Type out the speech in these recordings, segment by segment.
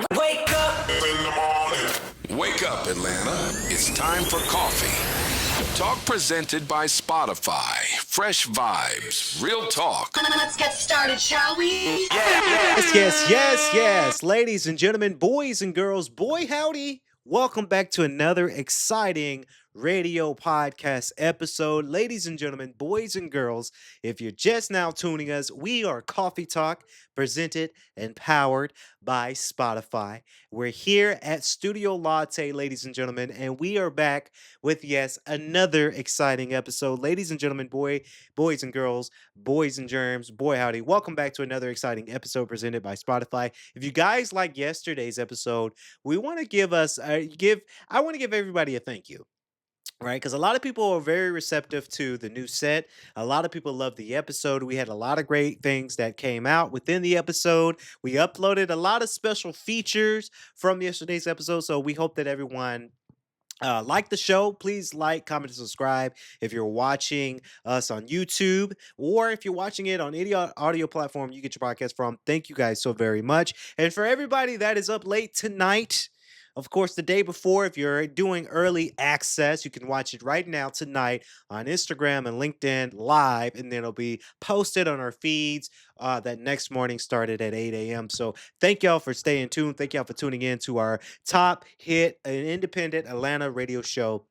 Wake up in the morning. Wake up, Atlanta. It's time for coffee. Talk presented by Spotify. Fresh vibes, real talk. Let's get started, shall we? Yes. Ladies and gentlemen, boys and girls, boy howdy. Welcome back to another exciting radio podcast episode. Ladies and gentlemen, boys and girls, if you're just now tuning us, we are Coffee Talk, presented and powered by Spotify. We're here at Studio Latte, ladies and gentlemen, and we are back with, yes, another exciting episode. Ladies and gentlemen, boys and girls, boys and germs, boy howdy. Welcome back to another exciting episode presented by Spotify. If you guys like yesterday's episode, we want to I want to give everybody a thank you. Right, because a lot of people are very receptive to the new set. A lot of people love the episode. We had a lot of great things that came out within the episode. We uploaded a lot of special features from yesterday's episode. So we hope that everyone like the show. Please like, comment, and subscribe if you're watching us on YouTube or if you're watching it on any audio platform you get your podcast from. Thank you guys so very much. And for everybody that is up late tonight, of course, the day before, if you're doing early access, you can watch it right now tonight on Instagram and LinkedIn live, and then it'll be posted on our feeds that next morning started at 8 a.m. So thank y'all for staying tuned. Thank y'all for tuning in to our top hit and independent Atlanta radio show.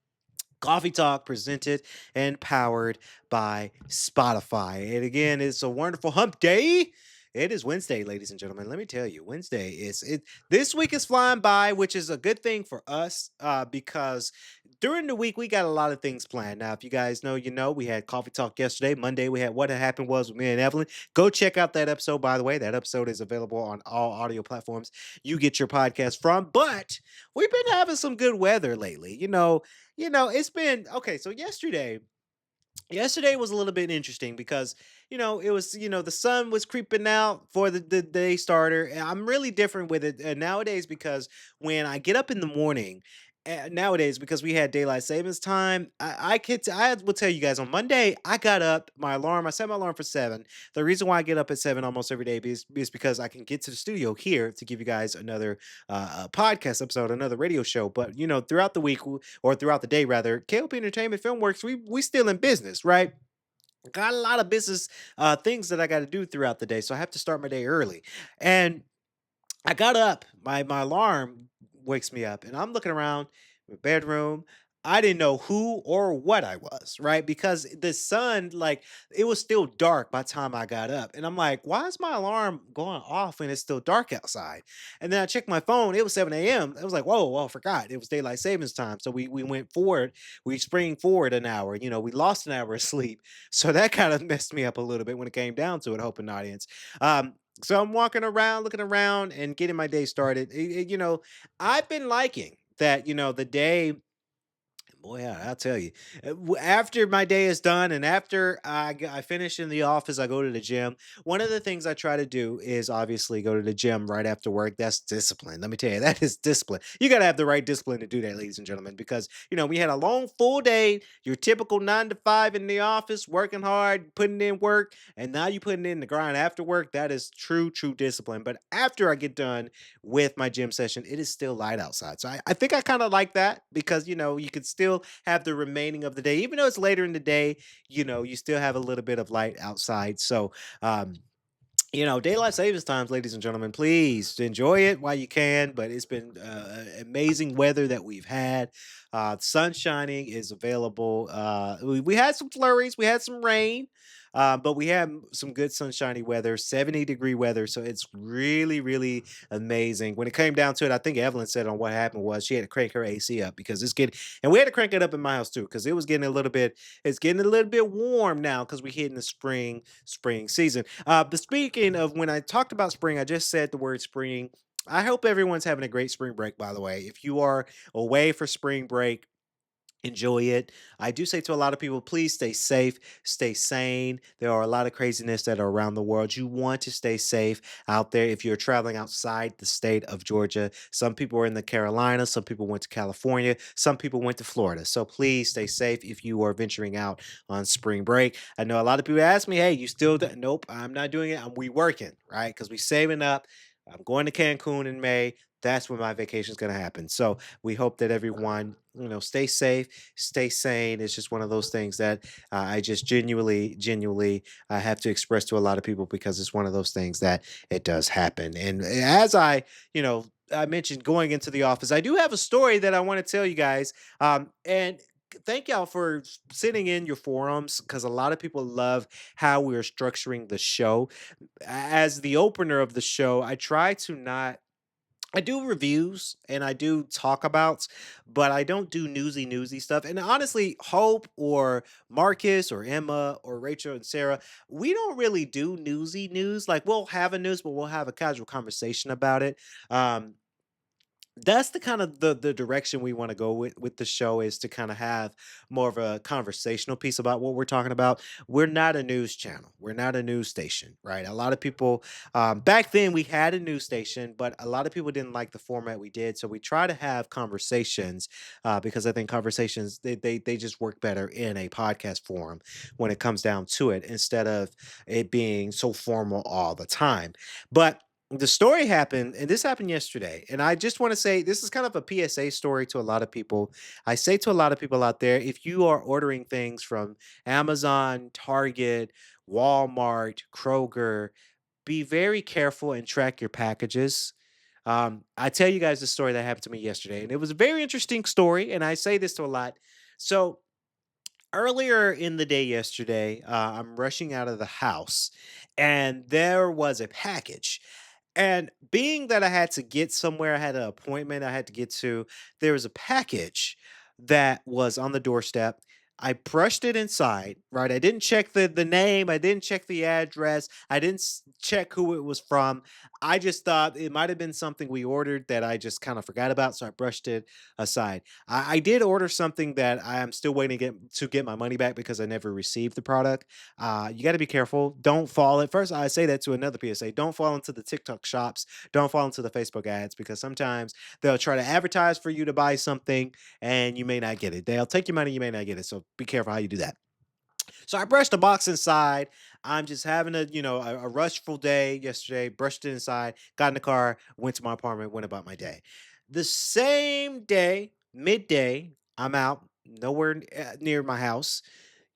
Coffee Talk, presented and powered by Spotify. And again, it's a wonderful hump day. It is Wednesday, ladies and gentlemen. Let me tell you, Wednesday is it. This week is flying by, which is a good thing for us because during the week we got a lot of things planned. Now, if you guys know, you know, we had Coffee Talk yesterday. Monday we had What Had Happened Was with me and Evelyn. Go check out that episode. By the way, that episode is available on all audio platforms you get your podcast from. But we've been having some good weather lately. It's been okay. So yesterday was a little bit interesting because it was the sun was creeping out for the day starter. And I'm really different with it nowadays because when I get up in the morning nowadays, because we had daylight savings time, I will tell you guys on Monday I got up. I set my alarm for 7. The reason why I get up at 7 almost every day is because I can get to the studio here to give you guys another podcast episode, another radio show. But throughout the week or throughout the day rather, K.L.P Entertainment Filmworks, we still in business, right? Got a lot of business things that I got to do throughout the day, so I have to start my day early. And I got up. My alarm wakes me up, and I'm looking around my bedroom. I didn't know who or what I was, right? Because the sun, like, it was still dark by the time I got up. And I'm like, why is my alarm going off when it's still dark outside? And then I checked my phone, it was 7 a.m. I was like, whoa, I forgot. It was daylight savings time. So we went forward, we spring forward an hour. We lost an hour of sleep. So that kind of messed me up a little bit when it came down to it, hoping audience. So I'm walking around, looking around, and getting my day started. I've been liking that. The day. Boy, I'll tell you. After my day is done and after I finish in the office, I go to the gym. One of the things I try to do is obviously go to the gym right after work. That's discipline. Let me tell you, that is discipline. You got to have the right discipline to do that, ladies and gentlemen, because, we had a long, full day, your typical 9 to 5 in the office, working hard, putting in work, and now you putting in the grind after work. That is true, true discipline. But after I get done with my gym session, it is still light outside. So I think I kind of like that because, you could still have the remaining of the day, even though it's later in the day, you still have a little bit of light outside. So, daylight savings times, ladies and gentlemen, please enjoy it while you can. But it's been amazing weather that we've had. Sun shining is available. We had some flurries, we had some rain, but we had some good sunshiny weather, 70-degree weather. So it's really, really amazing. When it came down to it, I think Evelyn said on what happened was she had to crank her AC up because it's getting, and we had to crank it up in my house too because it was getting a little bit, it's getting a little bit warm now because we're hitting the spring season. But speaking of when I talked about spring, I just said the word spring. I hope everyone's having a great spring break, by the way. If you are away for spring break, enjoy it. I do say to a lot of people, please stay safe, stay sane. There are a lot of craziness that are around the world. You want to stay safe out there if you're traveling outside the state of Georgia. Some people are in the Carolinas, some people went to California, some people went to Florida. So please stay safe if you are venturing out on spring break. I know a lot of people ask me, hey, you still nope, I'm not doing it. We working, right? Because we saving up. I'm going to Cancun in May. That's when my vacation is going to happen. So we hope that everyone, stay safe, stay sane. It's just one of those things that I just genuinely have to express to a lot of people because it's one of those things that it does happen. And as I mentioned going into the office, I do have a story that I want to tell you guys. And thank y'all for sitting in your forums because a lot of people love how we're structuring the show. As the opener of the show, I try to not I do reviews and I do talk abouts, but I don't do newsy stuff. And honestly, Hope or Marcus or Emma or Rachel and Sarah, we don't really do newsy news. Like we'll have a news, but we'll have a casual conversation about it. Um, that's the kind of the direction we want to go with the show is to kind of have more of a conversational piece about what we're talking about. We're not a news channel, we're not a news station, right? A lot of people, back then we had a news station, but a lot of people didn't like the format we did, so we try to have conversations, because I think conversations they just work better in a podcast forum when it comes down to it, instead of it being so formal all the time. But the story happened, and this happened yesterday. And I just want to say this is kind of a PSA story to a lot of people. I say to a lot of people out there, if you are ordering things from Amazon, Target, Walmart, Kroger, be very careful and track your packages. I tell you guys the story that happened to me yesterday, and it was a very interesting story. And I say this to a lot. So earlier in the day yesterday, I'm rushing out of the house, and there was a package. And being that I had to get somewhere, I had an appointment I had to get to, there was a package that was on the doorstep. I brushed it inside, right? I didn't check the name, I didn't check the address, I didn't check who it was from. I just thought it might have been something we ordered that I just kind of forgot about, so I brushed it aside. I did order something that I am still waiting to get my money back because I never received the product. You got to be careful. Don't fall. At first, I say that to another PSA. Don't fall into the TikTok shops. Don't fall into the Facebook ads because sometimes they'll try to advertise for you to buy something and you may not get it. They'll take your money, you may not get it. So be careful how you do that. So I brushed the box inside. I'm just having a rushful day yesterday. Brushed it inside. Got in the car. Went to my apartment. Went about my day. The same day, midday, I'm out nowhere near my house.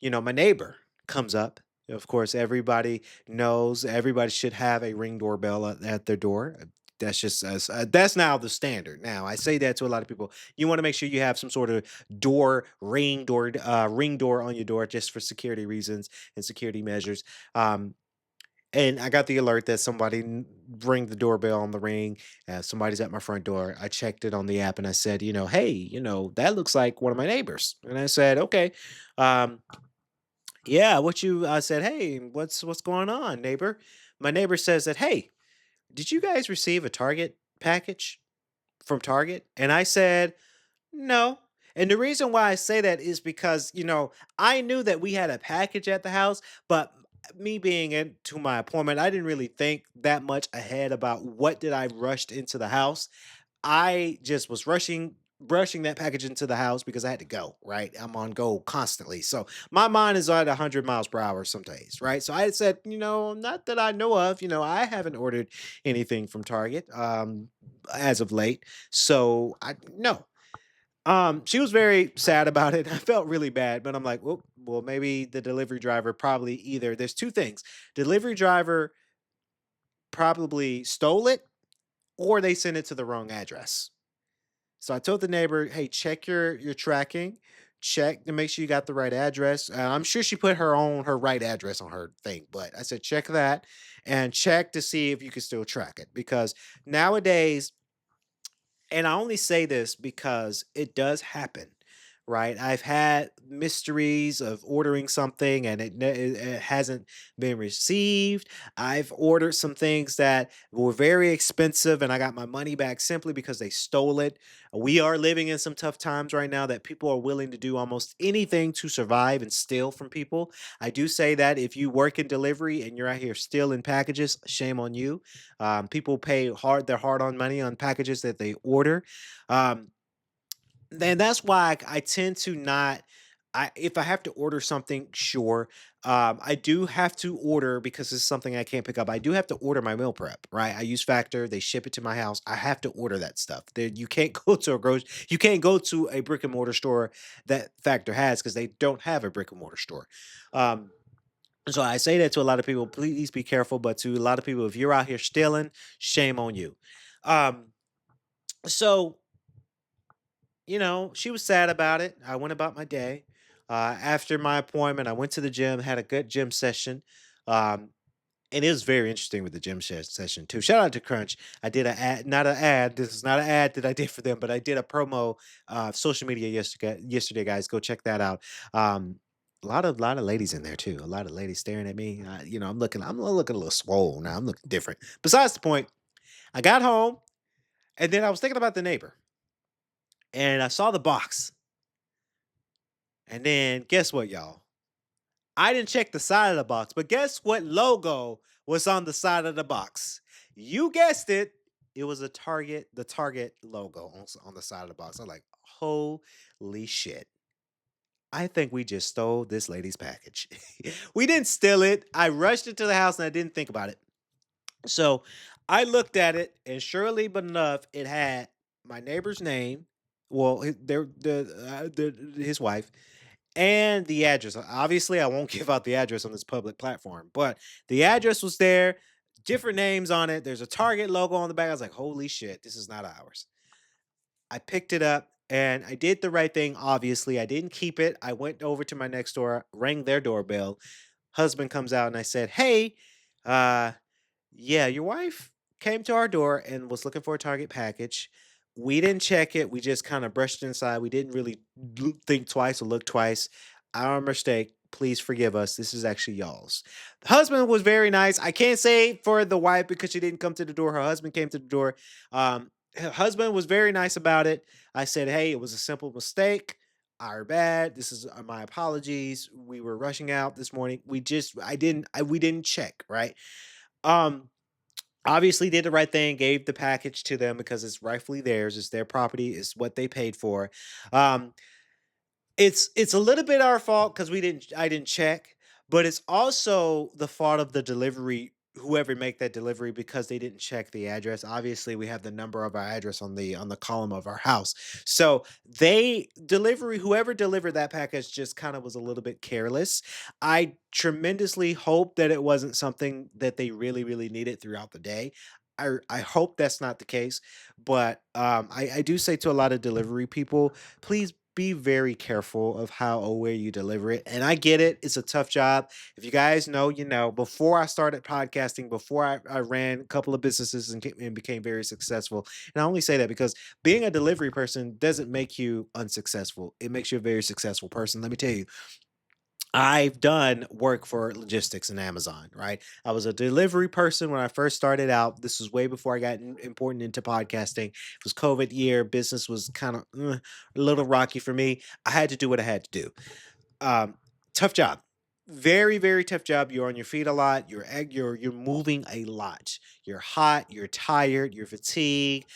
My neighbor comes up. Of course, everybody knows everybody should have a ring doorbell at their door. That's now the standard. Now, I say that to a lot of people. You want to make sure you have some sort of ring door on your door just for security reasons and security measures. Um, and I got the alert that somebody ring the doorbell on the ring. Somebody's at my front door. I checked it on the app and I said, hey, that looks like one of my neighbors. And I said, okay. Um, yeah, what you I said, "Hey, what's going on, neighbor?" My neighbor says that, "Hey, did you guys receive a Target package from Target?" And I said, "No." And the reason why I say that is because, I knew that we had a package at the house, but me being into my appointment, I didn't really think that much ahead about what did I rushed into the house. I just was rushing that package into the house because I had to go, right? I'm on go constantly. So my mind is at 100 miles per hour some days, right? So I said, not that I know of, I haven't ordered anything from Target as of late. So I no. She was very sad about it. I felt really bad, but I'm like, well, maybe the delivery driver probably either there's two things. Delivery driver probably stole it or they sent it to the wrong address. So I told the neighbor, "Hey, check your tracking, check to make sure you got the right address." I'm sure she put her right address on her thing, but I said check that and check to see if you can still track it because nowadays, and I only say this because it does happen, right? I've had mysteries of ordering something and it hasn't been received. I've ordered some things that were very expensive and I got my money back simply because they stole it. We are living in some tough times right now that people are willing to do almost anything to survive and steal from people. I do say that if you work in delivery and you're out here stealing packages, shame on you. People pay their hard on money on packages that they order. Um, and that's why I tend to not. if I have to order something, sure. I do have to order because it's something I can't pick up. I do have to order my meal prep, right? I use Factor. They ship it to my house. I have to order that stuff. There, you can't go to a you can't go to a brick and mortar store that Factor has because they don't have a brick and mortar store. Um, so I say that to a lot of people. Please be careful. But to a lot of people, if you're out here stealing, shame on you. Um, so she was sad about it. I went about my day. After my appointment, I went to the gym, had a good gym session. Um, and it was very interesting with the gym session too. Shout out to Crunch. I did a ad, not an ad. This is not an ad that I did for them, but I did a promo social media yesterday, guys. Go check that out. A lot of ladies in there too. A lot of ladies staring at me. I'm looking a little swole now. I'm looking different. Besides the point, I got home and then I was thinking about the neighbor and I saw the box. And then guess what, y'all? I didn't check the side of the box, but guess what logo was on the side of the box? You guessed it. It was the Target logo on the side of the box. I'm like, holy shit. I think we just stole this lady's package. We didn't steal it. I rushed into the house and I didn't think about it. So I looked at it, and surely but enough, it had my neighbor's name. Well, his wife, and the address. Obviously, I won't give out the address on this public platform, but the address was there, different names on it. There's a Target logo on the back. I was like, holy shit, this is not ours. I picked it up and I did the right thing. Obviously, I didn't keep it. I went over to my next door, rang their doorbell. Husband comes out and I said, hey, uh, yeah, your wife came to our door and was looking for a Target package. We didn't check it. We just kind of brushed it inside. We didn't really think twice or look twice. Our mistake. Please forgive us. This is actually y'all's. The husband was very nice. I can't say for the wife because she didn't come to the door. Her husband came to the door. Her husband was very nice about it. I said, "Hey, it was a simple mistake. Our bad. This is my apologies. We were rushing out this morning. We didn't check, right? Um, Obviously did the right thing, gave the package to them because it's rightfully theirs, it's their property, it's what they paid for. Um, it's a little bit our fault because I didn't check, but it's also the fault of the delivery, whoever make that delivery because they didn't check the address. Obviously, we have the number of our address on the column of our house. So whoever delivered that package just kind of was a little bit careless. I tremendously hope that it wasn't something that they really, really needed throughout the day. I hope that's not the case, but I do say to a lot of delivery people, please be very careful of how or where you deliver it. And I get it, it's a tough job. If you guys know, you know, before I started podcasting, before I ran a couple of businesses and became very successful. And I only say that because being a delivery person doesn't make you unsuccessful, it makes you a very successful person. Let me tell you, I've done work for logistics in Amazon, right? I was a delivery person when I first started out. This was way before I got important into podcasting. It was COVID year. Business was kind of a little rocky for me. I had to do what I had to do. Um, Tough job. Very, very tough job. You're on your feet a lot. You're moving a lot. You're hot. You're tired. You're fatigued.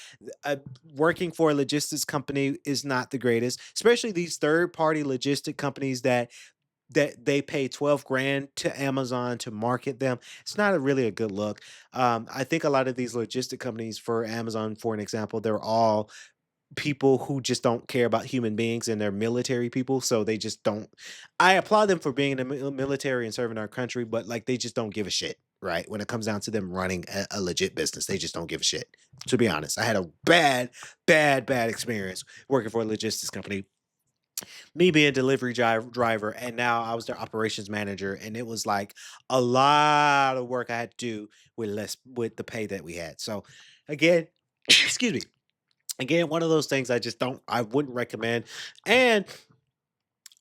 Working for a logistics company is not the greatest, especially these third party logistic companies that they pay 12 grand to Amazon to market them. It's not really a good look. I think a lot of these logistic companies for Amazon, for an example, they're all people who just don't care about human beings and they're military people. So they just don't. I applaud them for being in the military and serving our country, but like they just don't give a shit. Right. When it comes down to them running a legit business, they just don't give a shit. To be honest, I had a bad experience working for a logistics company, me being a driver, and now I was their operations manager, and it was like a lot of work I had to do with the pay that we had. So again, excuse me. Again, one of those things I wouldn't recommend. And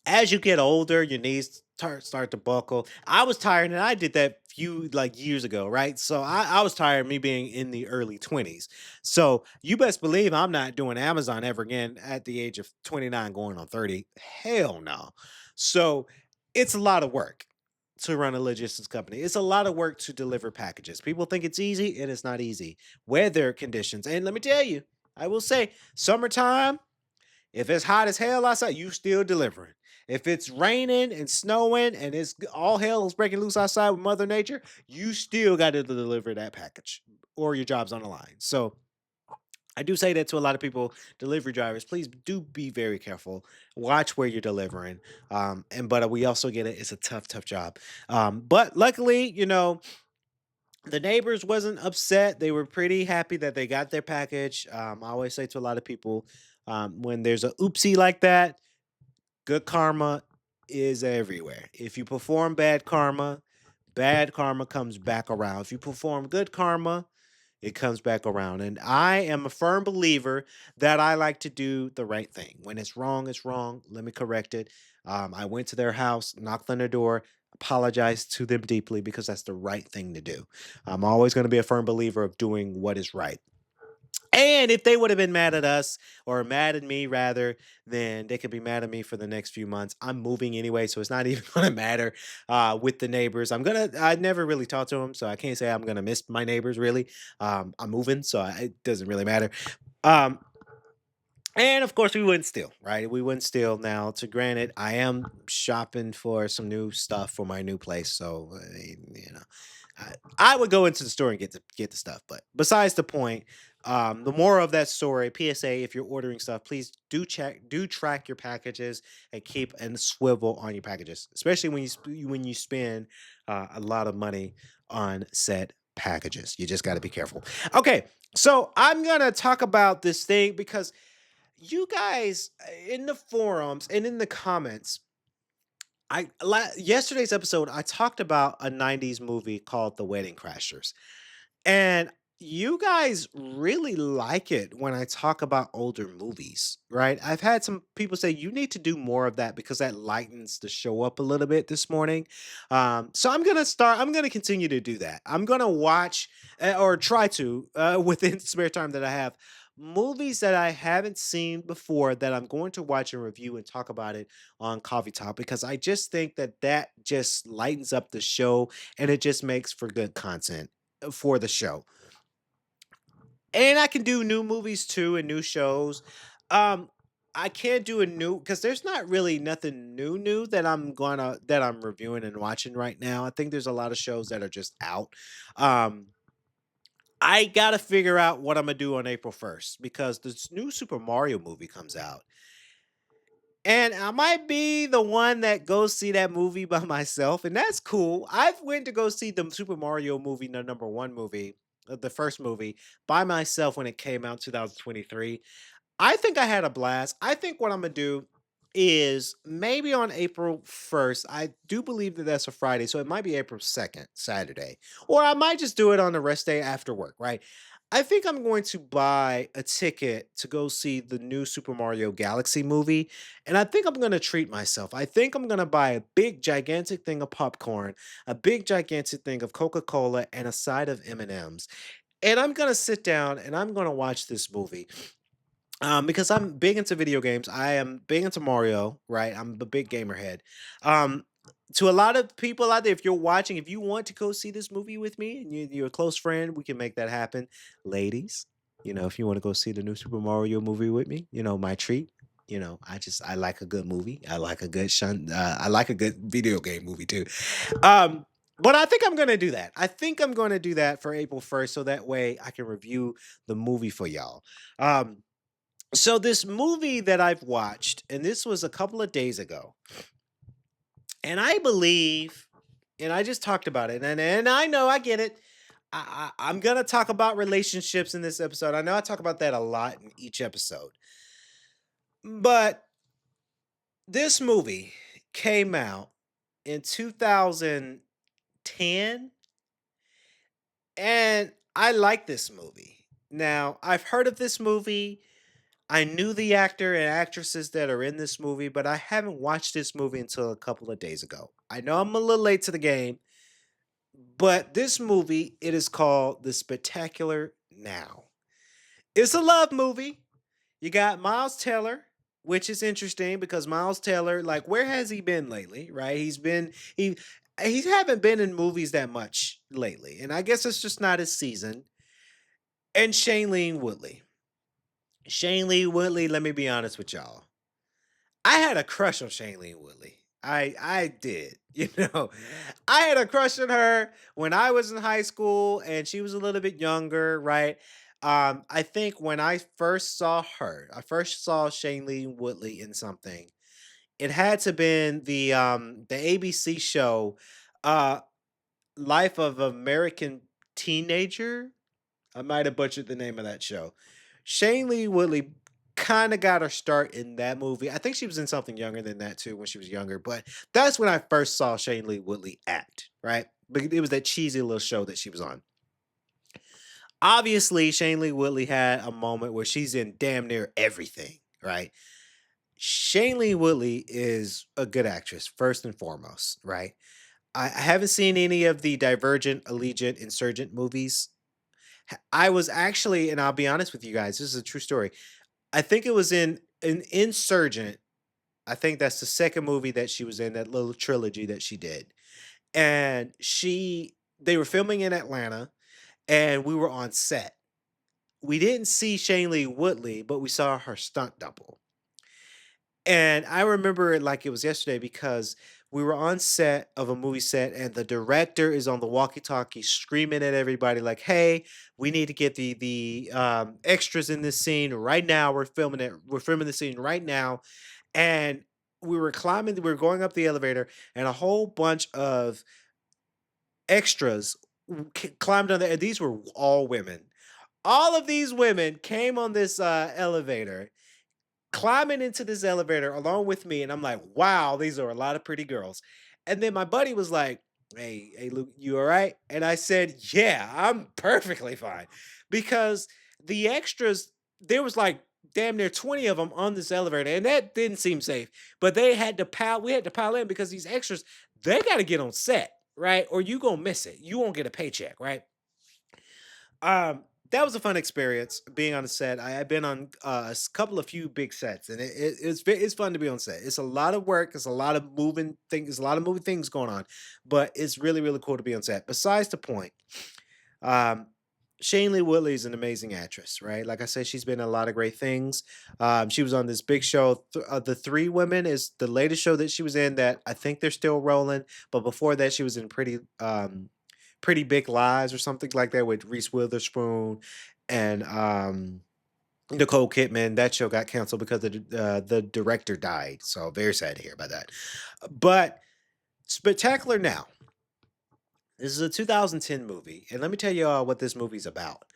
as you get older, your knees start to buckle. I was tired, and I did that few like years ago, right? So I was tired, me being in the early 20s. So you best believe I'm not doing Amazon ever again at the age of 29, going on 30. Hell no. So it's a lot of work to run a logistics company. It's a lot of work to deliver packages. People think it's easy, and it's not easy. Weather conditions, and let me tell you, I will say, summertime, if it's hot as hell outside, you still delivering. If it's raining and snowing and it's all hell is breaking loose outside with Mother Nature, you still got to deliver that package or your job's on the line. So I do say that to a lot of people, delivery drivers. Please do be very careful. Watch where you're delivering. And but we also get it. It's a tough, tough job. But luckily, the neighbors wasn't upset. They were pretty happy that they got their package. I always say to a lot of people, when there's a oopsie like that, good karma is everywhere. If you perform bad karma comes back around. If you perform good karma, it comes back around. And I am a firm believer that I like to do the right thing. When it's wrong, it's wrong. Let me correct it. I went to their house, knocked on their door, apologized to them deeply because that's the right thing to do. I'm always going to be a firm believer of doing what is right. And if they would have been mad at us or mad at me rather, then they could be mad at me for the next few months. I'm moving anyway, so it's not even going to matter with the neighbors. I never really talked to them, so I can't say I'm going to miss my neighbors really. I'm moving, so it doesn't really matter. Um, and of course, we wouldn't steal, right? We wouldn't steal. Now, to granted, I am shopping for some new stuff for my new place, so I would go into the store and get the stuff. But besides the point, the moral of that story, PSA: if you're ordering stuff, please do track your packages and keep a swivel on your packages, especially when you spend a lot of money on said packages. You just got to be careful. Okay, so I'm gonna talk about this thing because you guys in the forums and in the comments, yesterday's episode I talked about a 90s movie called The Wedding Crashers. And you guys really like it when I talk about older movies, right? I've had some people say you need to do more of that because that lightens the show up a little bit this morning. So I'm gonna continue to do that. I'm gonna watch or try to within the spare time that I have movies that I haven't seen before that I'm going to watch and review and talk about it on Coffee Talk because I just think that that just lightens up the show and it just makes for good content for the show. And I can do new movies too and new shows. Um I can't do a new because there's not really nothing new that I'm reviewing and watching right now. I think there's a lot of shows that are just out. Um I gotta figure out what I'm gonna do on April 1st because this new Super Mario movie comes out. And I might be the one that goes see that movie by myself, and that's cool. I've went to go see the Super Mario movie, the number one movie, the first movie, by myself when it came out in 2023. I think I had a blast. I think what I'm gonna do is maybe on April 1st. I do believe that that's a Friday, so it might be April 2nd, Saturday. Or I might just do it on the rest day after work, right? I think I'm going to buy a ticket to go see the new Super Mario Galaxy movie, and I think I'm going to treat myself. I think I'm going to buy a big gigantic thing of popcorn, a big gigantic thing of Coca-Cola, and a side of M&Ms. And I'm going to sit down and I'm going to watch this movie. Because I'm big into video games. I am big into Mario, right? I'm a big gamer head. Um, to a lot of people out there, if you're watching, if you want to go see this movie with me and you're a close friend, we can make that happen. Ladies, if you want to go see the new Super Mario movie with me, my treat. I like a good movie. I like a good I like a good video game movie too. Um, but I think I'm gonna do that. I think I'm gonna do that for April 1st, so that way I can review the movie for y'all. So this movie that I've watched, and this was a couple of days ago, and I believe, and I just talked about it, and I know I get it. I'm gonna talk about relationships in this episode. I know I talk about that a lot in each episode, but this movie came out in 2010, and I like this movie. Now I've heard of this movie. I knew the actor and actresses that are in this movie, but I haven't watched this movie until a couple of days ago. I know I'm a little late to the game, but this movie, it is called The Spectacular Now. It's a love movie. You got Miles Teller, which is interesting because Miles Teller, like, where has he been lately? Right? He haven't been in movies that much lately, and I guess it's just not his season. And Shailene Woodley. Shailene Woodley, let me be honest with y'all. I had a crush on Shailene Woodley. I did. I had a crush on her when I was in high school and she was a little bit younger, right? I think when I first saw her, I first saw Shailene Woodley in something. It had to been the ABC show uh Life of American Teenager. I might have butchered the name of that show. Shailene Woodley kind of got her start in that movie. I think she was in something younger than that too when she was younger, but that's when I first saw Shailene Woodley act, right? But it was that cheesy little show that she was on. Obviously, Shailene Woodley had a moment where she's in damn near everything, right? Shailene Woodley is a good actress, first and foremost, right? I haven't seen any of the Divergent, Allegiant, Insurgent movies. I was actually, and I'll be honest with you guys, this is a true story. I think it was in an Insurgent. I think that's the second movie that she was in, that little trilogy that she did. And they were filming in Atlanta and we were on set. We didn't see Shailene Woodley, but we saw her stunt double. And I remember it like it was yesterday because we were on set of a movie set and the director is on the walkie-talkie screaming at everybody like, "Hey, we need to get the extras in this scene right now. We're filming it. We're filming the scene right now." And we were going up the elevator and a whole bunch of extras climbed on there. And these were all women. All of these women came on this elevator climbing into this elevator along with me, and I'm like, "Wow, these are a lot of pretty girls." And then my buddy was like, "Hey, Luke, you all right?" And I said, "Yeah, I'm perfectly fine," because the extras, there was like damn near 20 of them on this elevator, and that didn't seem safe. But we had to pile in because these extras, they got to get on set, right? Or you gonna miss it. You won't get a paycheck, right? That was a fun experience being on a set. I've been on couple of few big sets, and it's fun to be on set. It's a lot of work. It's a lot of moving things. There's a lot of moving things going on, but it's really cool to be on set. Besides the point, um, Shailene Woodley is an amazing actress, right? Like I said, she's been in a lot of great things. She was on this big show. The Three Women is the latest show that she was in that I think they're still rolling. But before that, she was in Pretty Big Lies or something like that with Reese Witherspoon and Nicole Kidman. That show got canceled because the director died. So very sad to hear about that. But Spectacular Now. This is a 2010 movie, and let me tell you all what this movie's about.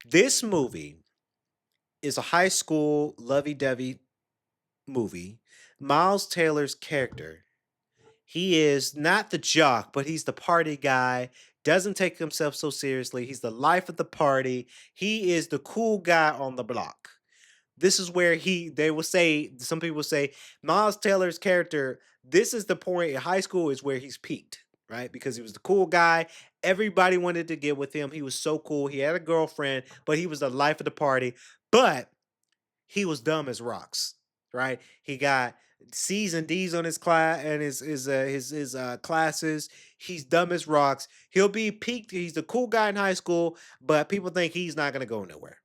This movie is a high school lovey-dovey movie. Miles Taylor's character, he is not the jock, but he's the party guy. Doesn't take himself so seriously. He's the life of the party. He is the cool guy on the block. This is where they will say, some people say, Miles Taylor's character, this is the point in high school is where he's peaked, right? Because he was the cool guy. Everybody wanted to get with him. He was so cool. He had a girlfriend, but he was the life of the party. But he was dumb as rocks, right? He got C's and D's on his class and his classes. He's dumb as rocks. He'll be peaked. He's the cool guy in high school, but people think he's not gonna go nowhere.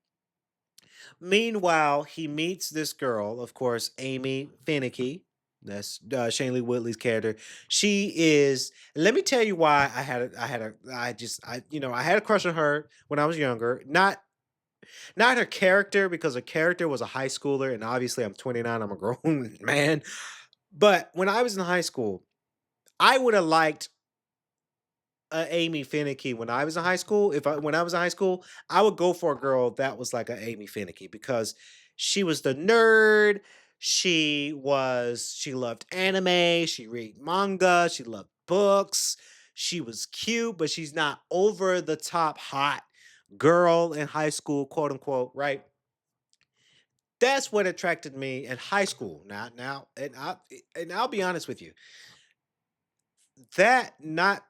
Meanwhile, he meets this girl, of course, Amy Finicky. That's Shailene Woodley's character. She is. Let me tell you why I had a crush on her when I was younger. Not her character, because her character was a high schooler, and obviously I'm 29, I'm a grown man. But when I was in high school, I would have liked Amy Finicky when I was in high school. When I was in high school, I would go for a girl that was like a Amy Finicky because she was the nerd. She loved anime, she read manga, she loved books. She was cute, but she's not over the top hot girl in high school, quote unquote, right? That's what attracted me in high school. And I'll be honest with you. That not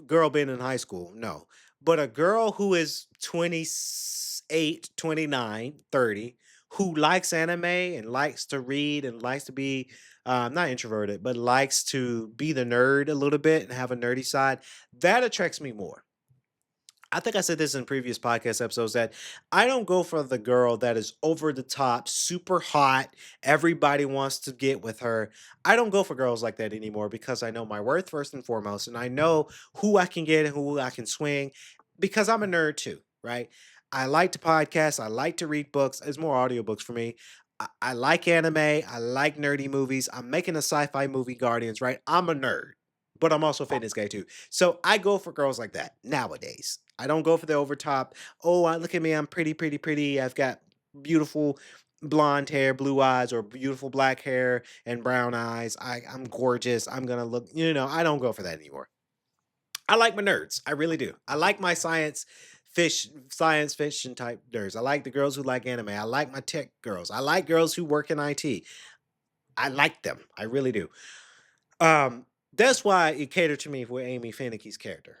girl being in high school, no. But a girl who is 28, 29, 30, who likes anime and likes to read and likes to be not introverted, but likes to be the nerd a little bit and have a nerdy side, that attracts me more. I think I said this in previous podcast episodes that I don't go for the girl that is over the top, super hot. Everybody wants to get with her. I don't go for girls like that anymore because I know my worth first and foremost, and I know who I can get and who I can swing because I'm a nerd too, right? I like to podcast. I like to read books. It's more audiobooks for me. I like anime. I like nerdy movies. I'm making a sci-fi movie, Guardians, right? I'm a nerd, but I'm also a fitness guy too. So I go for girls like that nowadays. I don't go for the overtop. Oh, look at me. I'm pretty, pretty, pretty. I've got beautiful blonde hair, blue eyes, or beautiful black hair and brown eyes. I'm gorgeous. I'm going to look, I don't go for that anymore. I like my nerds. I really do. I like my science fiction type nerds. I like the girls who like anime. I like my tech girls. I like girls who work in IT. I like them. I really do. Um, that's why it catered to me for Amy Finnicky's character.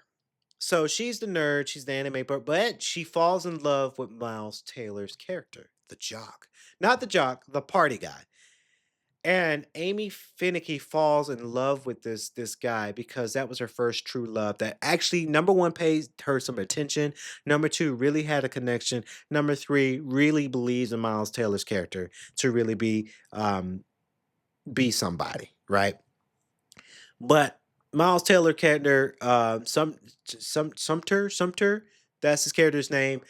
So she's the nerd, she's the anime, but she falls in love with Miles Taylor's character, the jock. Not the jock, the party guy. And Amy Finnicky falls in love with this guy because that was her first true love. That actually, number one, paid her some attention. Number two, really had a connection. Number three, really believes in Miles Taylor's character to really be somebody, right? But Miles Taylor character, Sumter, that's his character's name.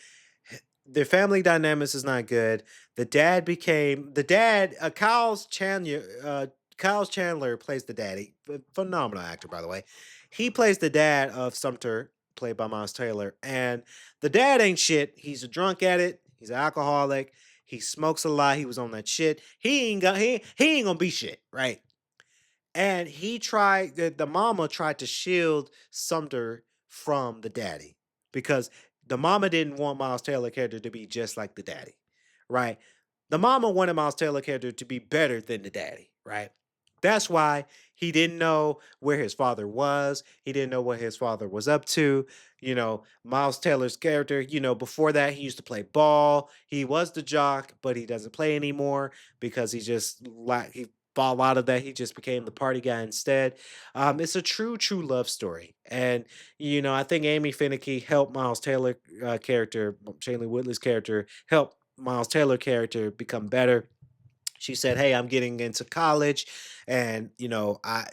Their family dynamics is not good. Kyle's Chandler plays the daddy. Phenomenal actor, by the way. He plays the dad of Sumter, played by Miles Taylor, and the dad ain't shit. He's a drunk addict. He's an alcoholic. He smokes a lot. He was on that shit. He ain't gonna be shit, right? And the mama tried to shield Sumter from the daddy because the mama didn't want Miles Taylor character to be just like the daddy, right? The mama wanted Miles Taylor character to be better than the daddy, right? That's why he didn't know where his father was. He didn't know what his father was up to. Miles Taylor's character, before that, he used to play ball. He was the jock, but he doesn't play anymore because he fall out of that. He just became the party guy instead. It's a true, true love story. And, I think Amy Finnicky helped Miles Taylor character, Shailene Woodley's character, help Miles Taylor character become better. She said, "Hey, I'm getting into college, and I."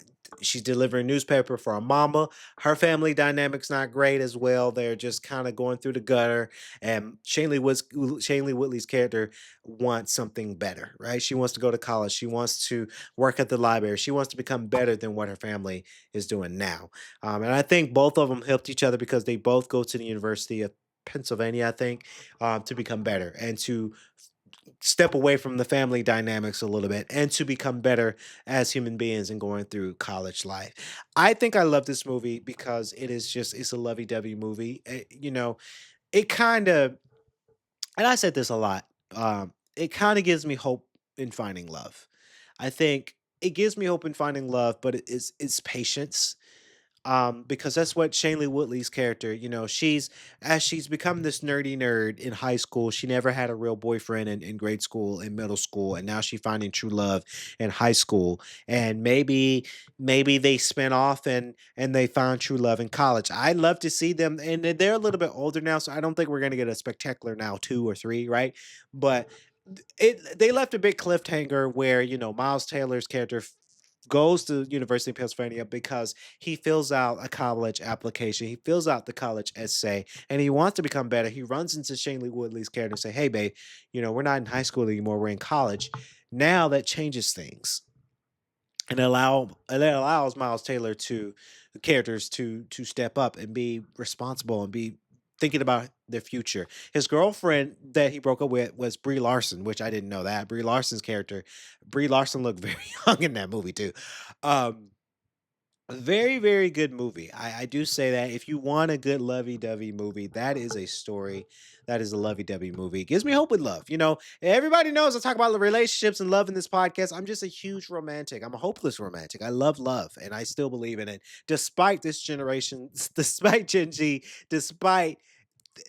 She's delivering newspaper for her mama. Her family dynamics not great as well. They're just kind of going through the gutter. And Shailene Woodley's character wants something better, right? She wants to go to college. She wants to work at the library. She wants to become better than what her family is doing now. And I think both of them helped each other because they both go to the University of Pennsylvania, I think, to become better and to step away from the family dynamics a little bit and to become better as human beings and going through college life. I think I love this movie because it's a lovey-dovey movie. It kind of, and I said this a lot. It kind of gives me hope in finding love. I think it gives me hope in finding love, but it's patience, because that's what Shailene Woodley's character, she's become this nerdy nerd in high school. She never had a real boyfriend in grade school and middle school, and now she's finding true love in high school. And maybe they spin off and they found true love in college. I'd love to see them, and they're a little bit older now, so I don't think we're gonna get a spectacular now 2 or 3, right? But they left a big cliffhanger where Miles Taylor's character goes to University of Pennsylvania because he fills out a college application. He fills out the college essay and he wants to become better. He runs into Shailene Woodley's character and say, "Hey, babe, we're not in high school anymore. We're in college." Now that changes things and it allows Miles Taylor to the characters to step up and be responsible and be thinking about their future. His girlfriend that he broke up with was Brie Larson, which I didn't know that. Brie Larson looked very young in that movie too. Um, very, very good movie. I do say that if you want a good lovey-dovey movie, that is a story. That is a lovey-dovey movie. It gives me hope with love. Everybody knows I talk about relationships and love in this podcast. I'm just a huge romantic. I'm a hopeless romantic. I love, and I still believe in it. Despite this generation, despite Gen Z, despite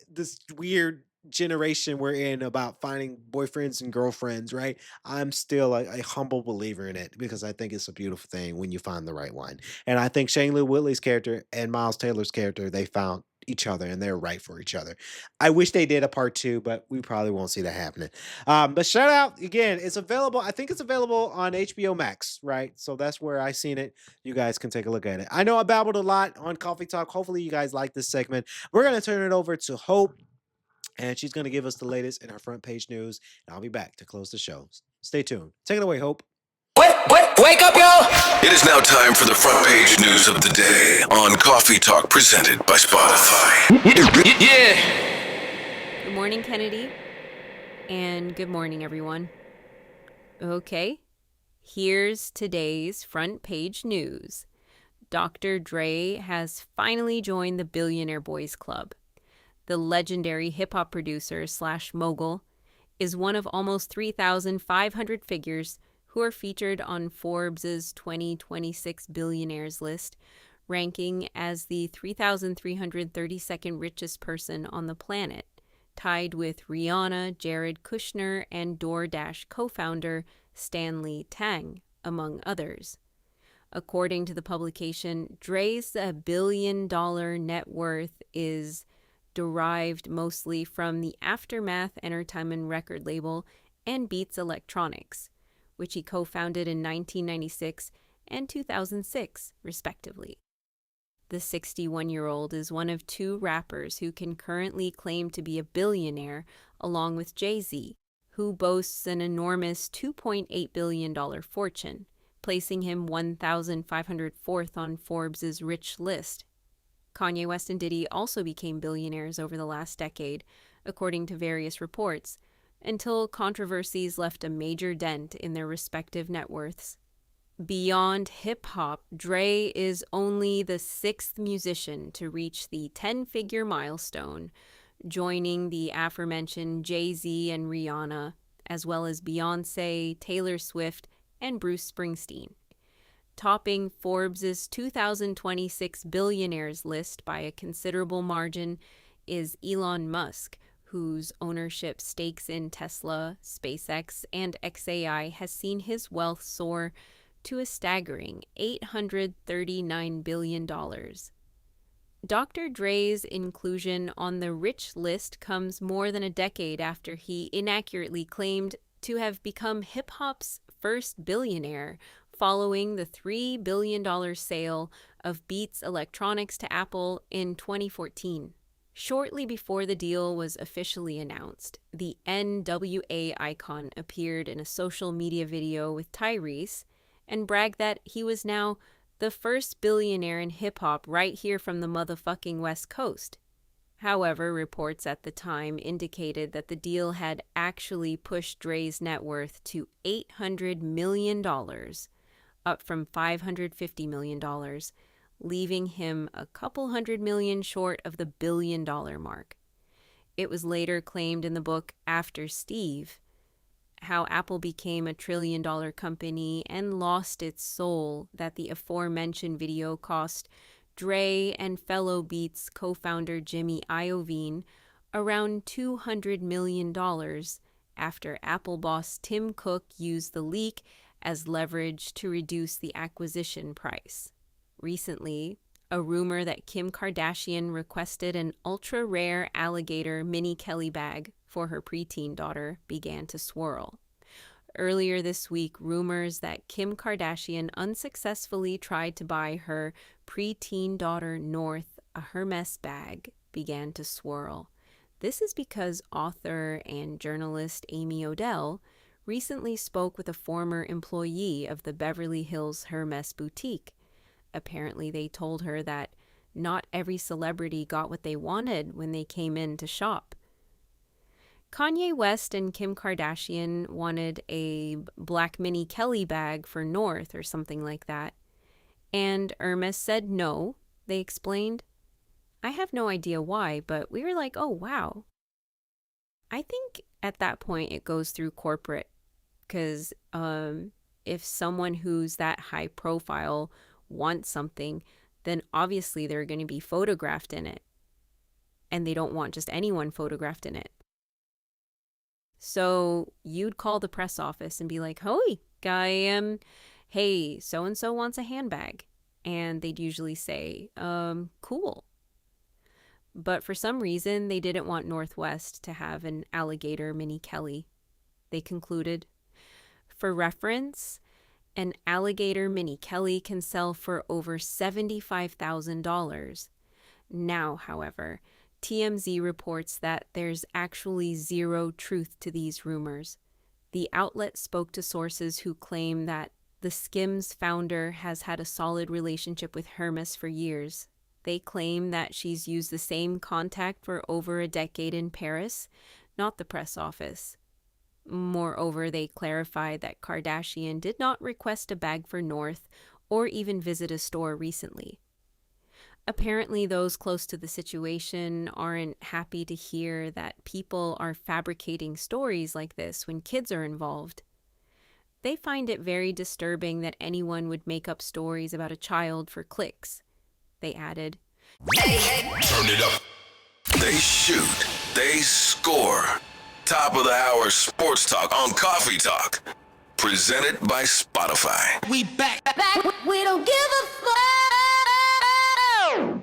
this weird generation we're in about finding boyfriends and girlfriends, right? I'm still a humble believer in it because I think it's a beautiful thing when you find the right one. And I think Shailene Woodley's character and Miles Taylor's character, they found each other and they're right for each other. I wish they did a part two, but we probably won't see that happening. But shout out again, it's available. I think it's available on HBO Max, right? So that's where I seen it. You guys can take a look at it. I know I babbled a lot on Coffee Talk. Hopefully, you guys like this segment. We're gonna turn it over to Hope, and she's gonna give us the latest in our front page news. And I'll be back to close the show. Stay tuned. Take it away, Hope. Wake up, y'all! It is now time for the front page news of the day on Coffee Talk presented by Spotify. Yeah! Good morning, Kennedy. And good morning, everyone. Okay, here's today's front page news. Dr. Dre has finally joined the Billionaire Boys Club. The legendary hip-hop producer / mogul is one of almost 3,500 figures who are featured on Forbes' 2026 billionaires list, ranking as the 3,332nd richest person on the planet, tied with Rihanna, Jared Kushner, and DoorDash co-founder Stanley Tang, among others. According to the publication, Dre's $1 billion net worth is derived mostly from the Aftermath Entertainment record label and Beats Electronics, which he co-founded in 1996 and 2006, respectively. The 61-year-old is one of two rappers who can currently claim to be a billionaire, along with Jay-Z, who boasts an enormous $2.8 billion fortune, placing him 1,504th on Forbes' rich list. Kanye West and Diddy also became billionaires over the last decade, according to various reports, until controversies left a major dent in their respective net worths. Beyond hip-hop, Dre is only the 6th musician to reach the 10-figure milestone, joining the aforementioned Jay-Z and Rihanna, as well as Beyoncé, Taylor Swift, and Bruce Springsteen. Topping Forbes' 2026 billionaires list by a considerable margin is Elon Musk, whose ownership stakes in Tesla, SpaceX, and XAI has seen his wealth soar to a staggering $839 billion. Dr. Dre's inclusion on the rich list comes more than a decade after he inaccurately claimed to have become hip-hop's first billionaire following the $3 billion sale of Beats Electronics to Apple in 2014. Shortly before the deal was officially announced, the NWA icon appeared in a social media video with Tyrese and bragged that he was now the first billionaire in hip-hop right here from the motherfucking West Coast. However, reports at the time indicated that the deal had actually pushed Dre's net worth to $800 million, up from $550 million, leaving him a couple $100 million short of the $1 billion mark. It was later claimed in the book After Steve how Apple became a $1 trillion company and lost its soul that the aforementioned video cost Dre and fellow Beats co-founder Jimmy Iovine around $200 million after Apple boss Tim Cook used the leak as leverage to reduce the acquisition price. Recently, a rumor that Kim Kardashian requested an ultra-rare alligator mini Kelly bag for her preteen daughter began to swirl. Earlier this week, rumors that Kim Kardashian unsuccessfully tried to buy her preteen daughter North a Hermes bag began to swirl. This is because author and journalist Amy Odell recently spoke with a former employee of the Beverly Hills Hermes boutique. Apparently, they told her that not every celebrity got what they wanted when they came in to shop. Kanye West and Kim Kardashian wanted a black mini Kelly bag for North or something like that. And Hermes said no, they explained. I have no idea why, but we were like, oh, wow. I think at that point it goes through corporate because if someone who's that high profile wants something, then obviously they're going to be photographed in it. And they don't want just anyone photographed in it. So you'd call the press office and be like, hey, so-and-so wants a handbag. And they'd usually say, cool. But for some reason, they didn't want Northwest to have an alligator mini Kelly. They concluded, for reference, an alligator mini Kelly can sell for over $75,000. Now, however, TMZ reports that there's actually zero truth to these rumors. The outlet spoke to sources who claim that the Skims founder has had a solid relationship with Hermes for years. They claim that she's used the same contact for over a decade in Paris, not the press office. Moreover, they clarified that Kardashian did not request a bag for North or even visit a store recently. Apparently, those close to the situation aren't happy to hear that people are fabricating stories like this when kids are involved. They find it very disturbing that anyone would make up stories about a child for clicks. They added, Turn it up. They shoot. They score. Top of the hour sports talk on Coffee Talk. Presented by Spotify. We back. We don't give a fuck.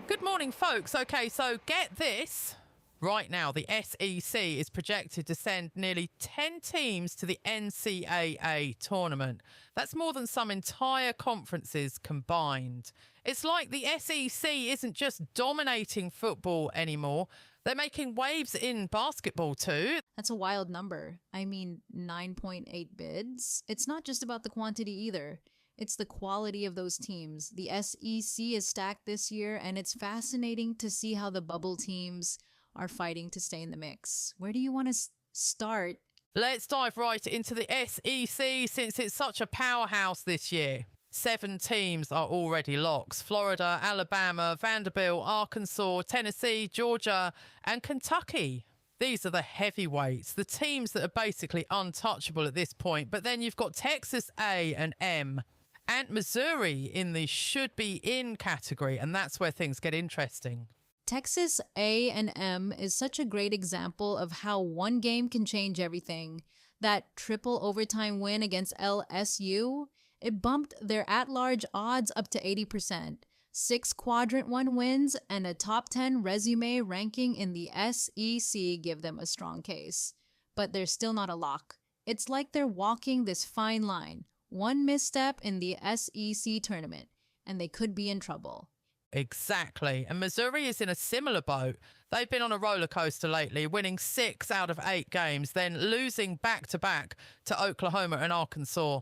Good morning, folks. Okay, so get this. Right now, the SEC is projected to send nearly 10 teams to the NCAA tournament. That's more than some entire conferences combined. It's like the SEC isn't just dominating football anymore. They're making waves in basketball too. That's a wild number. I mean, 9.8 bids. It's not just about the quantity either. It's the quality of those teams. The SEC is stacked this year, and it's fascinating to see how the bubble teams are fighting to stay in the mix. Where do you want to start? Let's dive right into the SEC since it's such a powerhouse this year. 7 teams are already locks. Florida, Alabama, Vanderbilt, Arkansas, Tennessee, Georgia, and Kentucky. These are the heavyweights, the teams that are basically untouchable at this point. But then you've got Texas A and M and Missouri in the should-be-in category, and that's where things get interesting. Texas A&M is such a great example of how one game can change everything. That triple overtime win against LSU, it bumped their at-large odds up to 80%. 6 Quadrant 1 wins and a top 10 resume ranking in the SEC give them a strong case. But they're still not a lock. It's like they're walking this fine line. One misstep in the SEC tournament, and they could be in trouble. Exactly. And Missouri is in a similar boat. They've been on a roller coaster lately, winning 6 out of 8 games, then losing back-to-back to Oklahoma and Arkansas.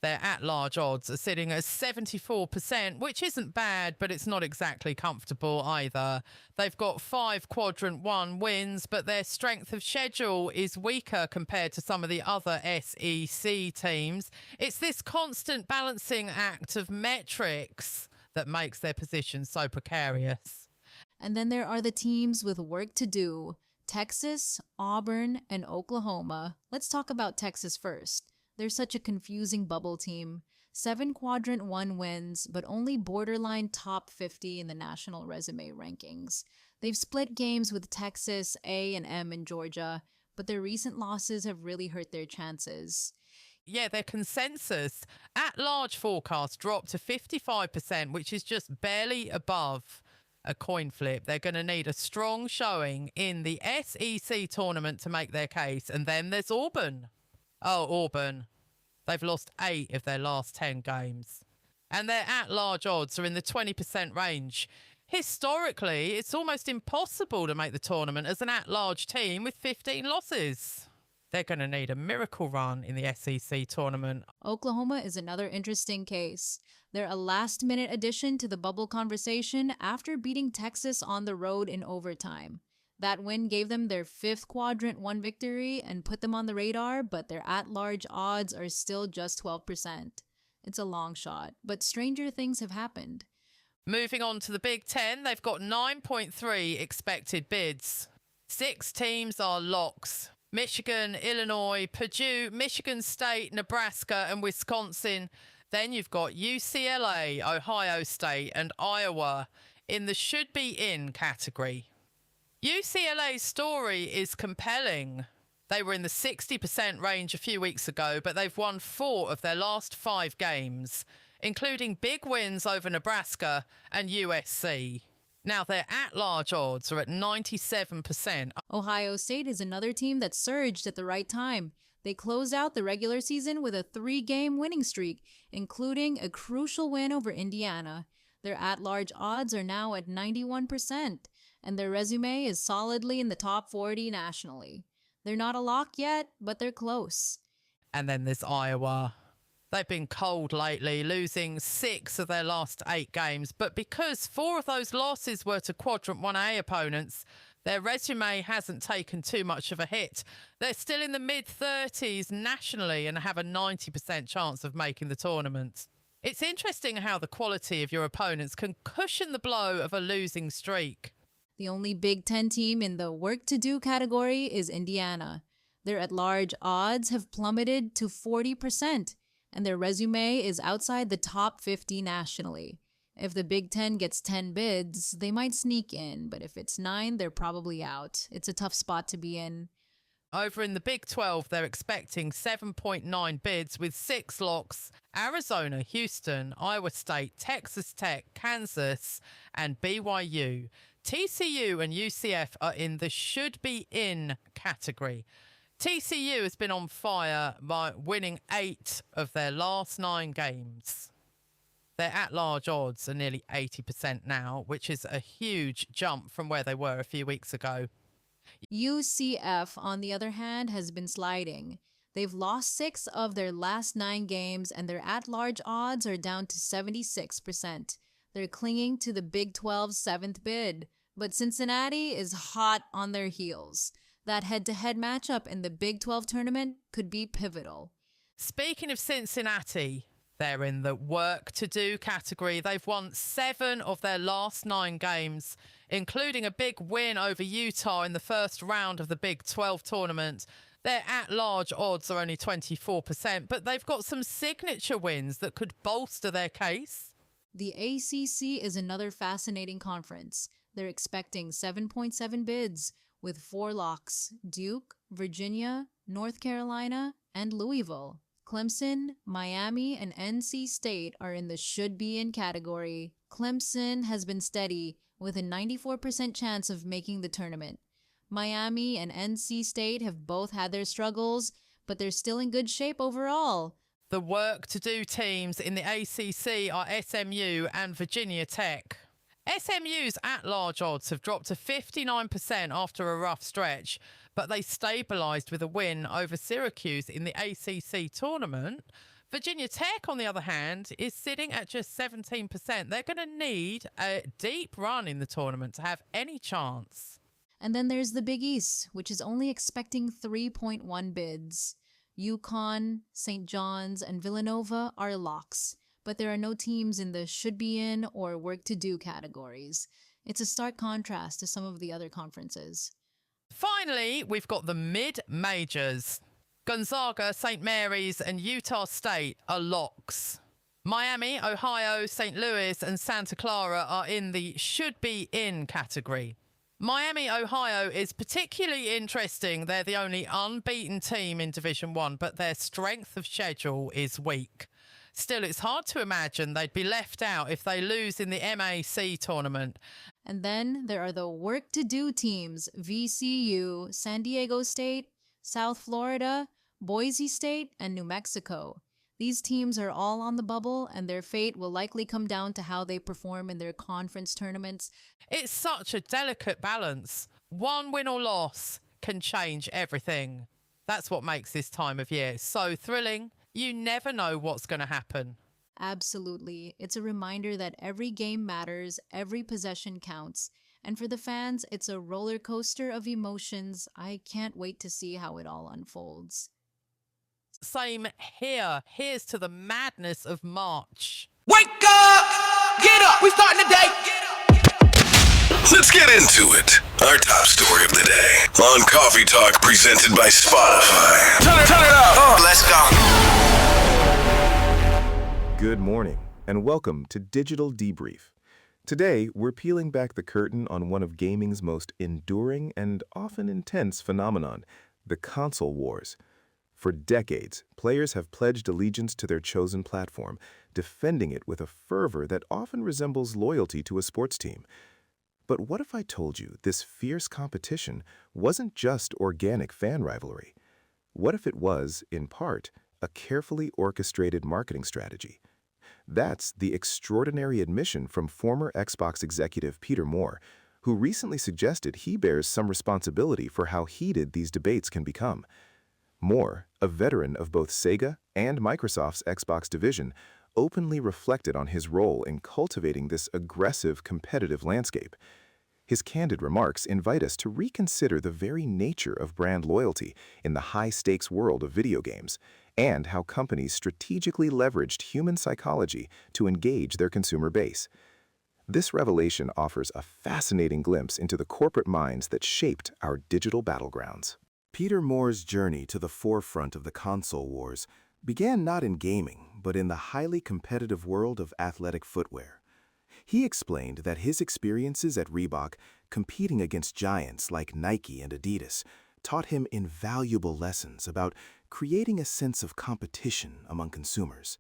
Their at-large odds are sitting at 74%, which isn't bad, but it's not exactly comfortable either. They've got 5 Quadrant 1 wins, but their strength of schedule is weaker compared to some of the other SEC teams. It's this constant balancing act of metrics that makes their position so precarious. And then there are the teams with work to do. Texas, Auburn, and Oklahoma. Let's talk about Texas first. They're such a confusing bubble team. 7 Quadrant 1 wins, but only borderline top 50 in the national resume rankings. They've split games with Texas, A&M, and Georgia, but their recent losses have really hurt their chances. Yeah, their consensus at-large forecast dropped to 55%, which is just barely above a coin flip. They're going to need a strong showing in the SEC tournament to make their case. And then there's Auburn. Oh, Auburn. They've lost 8 of their last 10 games. And their at-large odds are in the 20% range. Historically, it's almost impossible to make the tournament as an at-large team with 15 losses. They're going to need a miracle run in the SEC tournament. Oklahoma is another interesting case. They're a last-minute addition to the bubble conversation after beating Texas on the road in overtime. That win gave them their 5th Quadrant 1 victory and put them on the radar, but their at-large odds are still just 12%. It's a long shot, but stranger things have happened. Moving on to the Big Ten, they've got 9.3 expected bids. 6 teams are locks. Michigan, Illinois, Purdue, Michigan State, Nebraska, and Wisconsin. Then you've got UCLA, Ohio State, and Iowa in the should-be-in category. UCLA's story is compelling. They were in the 60% range a few weeks ago, but they've won 4 of their last 5 games, including big wins over Nebraska and USC. Now, their at-large odds are at 97%. Ohio State is another team that surged at the right time. They closed out the regular season with a 3-game winning streak, including a crucial win over Indiana. Their at-large odds are now at 91%, and their resume is solidly in the top 40 nationally. They're not a lock yet, but they're close. And then there's Iowa. They've been cold lately, losing 6 of their last 8 games. But because 4 of those losses were to Quadrant 1A opponents, their resume hasn't taken too much of a hit. They're still in the mid-30s nationally and have a 90% chance of making the tournament. It's interesting how the quality of your opponents can cushion the blow of a losing streak. The only Big Ten team in the work-to-do category is Indiana. Their at-large odds have plummeted to 40%, and their resume is outside the top 50 nationally. If the Big Ten gets 10 bids, they might sneak in, but if it's 9, they're probably out. It's a tough spot to be in. Over in the Big 12, they're expecting 7.9 bids with 6 locks: Arizona, Houston, Iowa State, Texas Tech, Kansas, and BYU. TCU and UCF are in the should-be-in category. TCU has been on fire by winning 8 of their last 9 games. Their at-large odds are nearly 80% now, which is a huge jump from where they were a few weeks ago. UCF, on the other hand, has been sliding. They've lost 6 of their last 9 games, and their at-large odds are down to 76%. They're clinging to the Big 12's 7th bid, but Cincinnati is hot on their heels. That head-to-head matchup in the Big 12 tournament could be pivotal. Speaking of Cincinnati, they're in the work-to-do category. They've won 7 of their last 9 games, including a big win over Utah in the first round of the Big 12 tournament. Their at-large odds are only 24%, but they've got some signature wins that could bolster their case. The ACC is another fascinating conference. They're expecting 7.7 bids, with 4 locks: Duke, Virginia, North Carolina, and Louisville. Clemson, Miami, and NC State are in the should-be-in category. Clemson has been steady, with a 94% chance of making the tournament. Miami and NC State have both had their struggles, but they're still in good shape overall. The work-to-do teams in the ACC are SMU and Virginia Tech. SMU's at-large odds have dropped to 59% after a rough stretch, but they stabilised with a win over Syracuse in the ACC tournament. Virginia Tech, on the other hand, is sitting at just 17%. They're going to need a deep run in the tournament to have any chance. And then there's the Big East, which is only expecting 3.1 bids. UConn, St. John's, and Villanova are locks, but there are no teams in the should-be-in or work-to-do categories. It's a stark contrast to some of the other conferences. Finally, we've got the mid-majors. Gonzaga, St. Mary's, and Utah State are locks. Miami, Ohio, St. Louis, and Santa Clara are in the should-be-in category. Miami, Ohio is particularly interesting. They're the only unbeaten team in Division 1, but their strength of schedule is weak. Still, it's hard to imagine they'd be left out if they lose in the MAC tournament. And then there are the work-to-do teams: VCU, San Diego State, South Florida, Boise State, and New Mexico. These teams are all on the bubble, and their fate will likely come down to how they perform in their conference tournaments. It's such a delicate balance. One win or loss can change everything. That's what makes this time of year so thrilling. You never know what's going to happen. Absolutely. It's a reminder that every game matters, every possession counts. And for the fans, it's a roller coaster of emotions. I can't wait to see how it all unfolds. Same here. Here's to the madness of March. Wake up! Get up! We starting the day! Let's get into it. Our top story of the day on Coffee Talk, presented by Spotify. Turn it up! Let's go! Good morning, and welcome to Digital Debrief. Today, we're peeling back the curtain on one of gaming's most enduring and often intense phenomenon, the console wars. For decades, players have pledged allegiance to their chosen platform, defending it with a fervor that often resembles loyalty to a sports team. But what if I told you this fierce competition wasn't just organic fan rivalry? What if it was, in part, a carefully orchestrated marketing strategy? That's the extraordinary admission from former Xbox executive Peter Moore, who recently suggested he bears some responsibility for how heated these debates can become. Moore, a veteran of both Sega and Microsoft's Xbox division, openly reflected on his role in cultivating this aggressive competitive landscape. His candid remarks invite us to reconsider the very nature of brand loyalty in the high-stakes world of video games, and how companies strategically leveraged human psychology to engage their consumer base. This revelation offers a fascinating glimpse into the corporate minds that shaped our digital battlegrounds. Peter Moore's journey to the forefront of the console wars began not in gaming, but in the highly competitive world of athletic footwear. He explained that his experiences at Reebok, competing against giants like Nike and Adidas, taught him invaluable lessons about creating a sense of competition among consumers.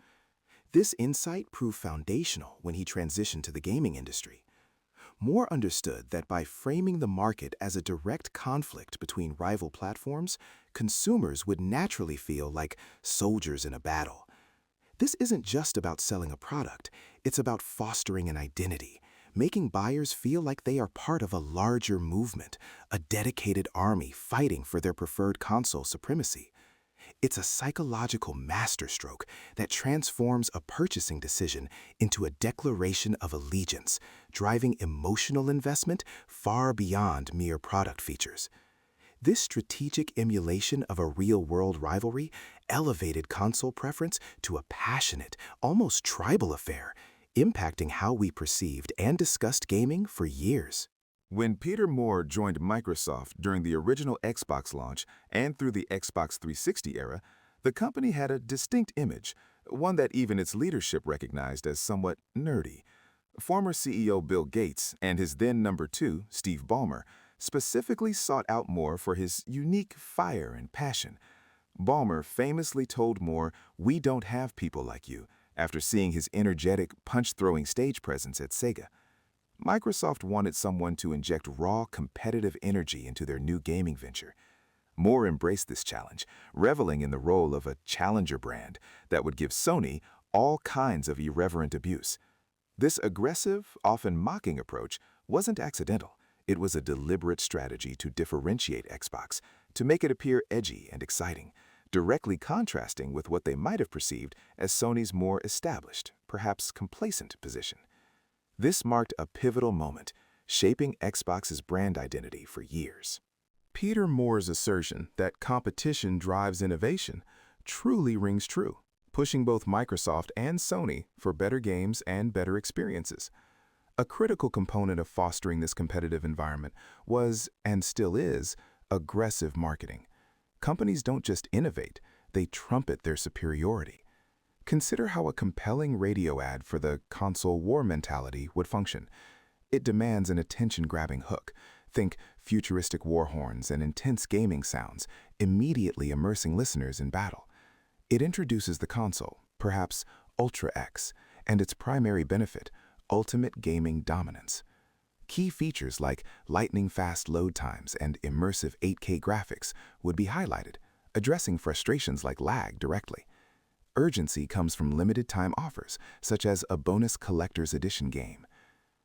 This insight proved foundational when he transitioned to the gaming industry. Moore understood that by framing the market as a direct conflict between rival platforms, consumers would naturally feel like soldiers in a battle. This isn't just about selling a product, it's about fostering an identity, making buyers feel like they are part of a larger movement, a dedicated army fighting for their preferred console supremacy. It's a psychological masterstroke that transforms a purchasing decision into a declaration of allegiance, driving emotional investment far beyond mere product features. This strategic emulation of a real-world rivalry elevated console preference to a passionate, almost tribal affair, impacting how we perceived and discussed gaming for years. When Peter Moore joined Microsoft during the original Xbox launch and through the Xbox 360 era, the company had a distinct image, one that even its leadership recognized as somewhat nerdy. Former CEO Bill Gates and his then number 2, Steve Ballmer, specifically sought out Moore for his unique fire and passion. Ballmer famously told Moore, "We don't have people like you," after seeing his energetic, punch-throwing stage presence at Sega. Microsoft wanted someone to inject raw, competitive energy into their new gaming venture. Moore embraced this challenge, reveling in the role of a challenger brand that would give Sony all kinds of irreverent abuse. This aggressive, often mocking approach wasn't accidental. It was a deliberate strategy to differentiate Xbox, to make it appear edgy and exciting, directly contrasting with what they might have perceived as Sony's more established, perhaps complacent position. This marked a pivotal moment, shaping Xbox's brand identity for years. Peter Moore's assertion that competition drives innovation truly rings true, pushing both Microsoft and Sony for better games and better experiences. A critical component of fostering this competitive environment was, and still is, aggressive marketing. Companies don't just innovate, they trumpet their superiority. Consider how a compelling radio ad for the console war mentality would function. It demands an attention-grabbing hook. Think futuristic war horns and intense gaming sounds, immediately immersing listeners in battle. It introduces the console, perhaps Ultra X, and its primary benefit, ultimate gaming dominance. Key features like lightning-fast load times and immersive 8K graphics would be highlighted, addressing frustrations like lag directly. Urgency comes from limited-time offers, such as a bonus collector's edition game.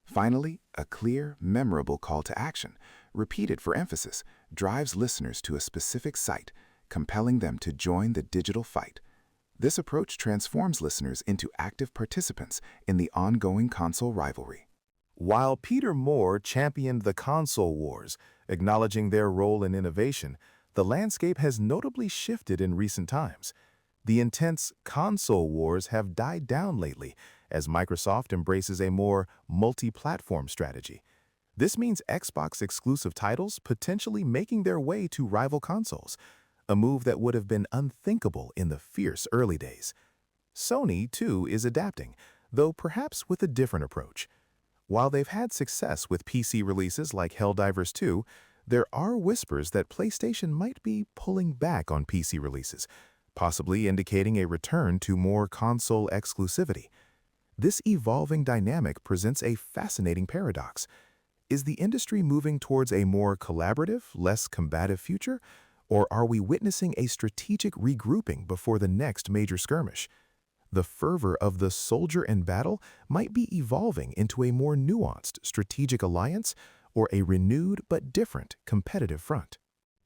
Finally, a clear, memorable call to action, repeated for emphasis, drives listeners to a specific site, compelling them to join the digital fight. This approach transforms listeners into active participants in the ongoing console rivalry. While Peter Moore championed the console wars, acknowledging their role in innovation, the landscape has notably shifted in recent times. The intense console wars have died down lately as Microsoft embraces a more multi-platform strategy. This means Xbox-exclusive titles potentially making their way to rival consoles, a move that would have been unthinkable in the fierce early days. Sony, too, is adapting, though perhaps with a different approach. While they've had success with PC releases like Helldivers 2, there are whispers that PlayStation might be pulling back on PC releases, possibly indicating a return to more console exclusivity. This evolving dynamic presents a fascinating paradox. Is the industry moving towards a more collaborative, less combative future? Or are we witnessing a strategic regrouping before the next major skirmish? The fervor of the soldier in battle might be evolving into a more nuanced strategic alliance or a renewed but different competitive front.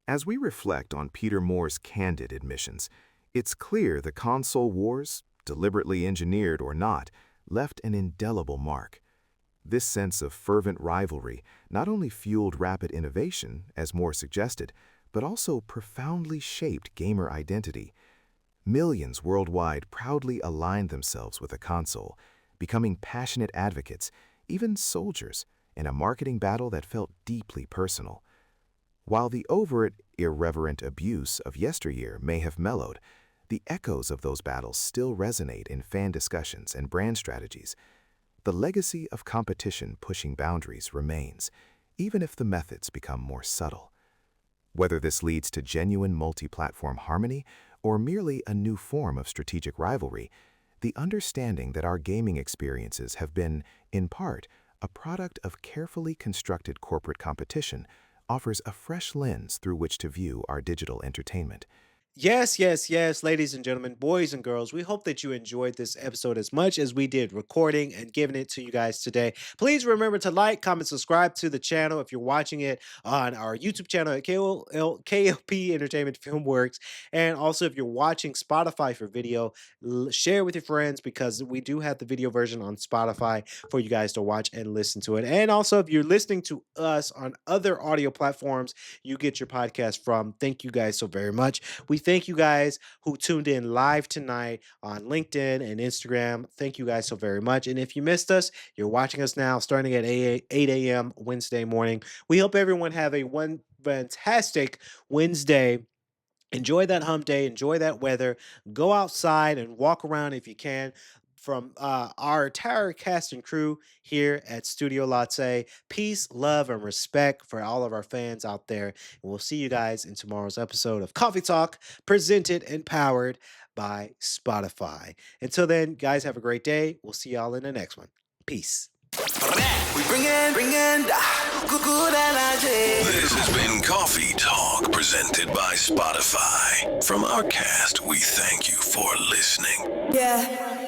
As we reflect on Peter Moore's candid admissions, it's clear the console wars, deliberately engineered or not, left an indelible mark. This sense of fervent rivalry not only fueled rapid innovation, as Moore suggested, but also profoundly shaped gamer identity. Millions worldwide proudly aligned themselves with a console, becoming passionate advocates, even soldiers, in a marketing battle that felt deeply personal. While the overt, irreverent abuse of yesteryear may have mellowed, the echoes of those battles still resonate in fan discussions and brand strategies. The legacy of competition pushing boundaries remains, even if the methods become more subtle. Whether this leads to genuine multi-platform harmony or merely a new form of strategic rivalry, the understanding that our gaming experiences have been, in part, a product of carefully constructed corporate competition offers a fresh lens through which to view our digital entertainment. Yes, yes, yes, ladies and gentlemen, boys and girls, we hope that you enjoyed this episode as much as we did recording and giving it to you guys today. Please remember to like, comment, subscribe to the channel if you're watching it on our YouTube channel at K.L.P Entertainment Filmworks. And also, if you're watching Spotify for video, share with your friends because we do have the video version on Spotify for you guys to watch and listen to it. And also, if you're listening to us on other audio platforms you get your podcast from, thank you guys so very much. We thank you guys who tuned in live tonight on LinkedIn and Instagram. Thank you guys so very much. And if you missed us, you're watching us now starting at 8 a.m. Wednesday morning. We hope everyone have a fantastic Wednesday. Enjoy that hump day. Enjoy that weather. Go outside and walk around if you can. From our entire cast and crew here at Studio Latte, peace, love, and respect for all of our fans out there. And we'll see you guys in tomorrow's episode of Coffee Talk, presented and powered by Spotify. Until then, guys, have a great day. We'll see y'all in the next one. Peace. We bringin' good energy. This has been Coffee Talk, presented by Spotify. From our cast, we thank you for listening. Yeah.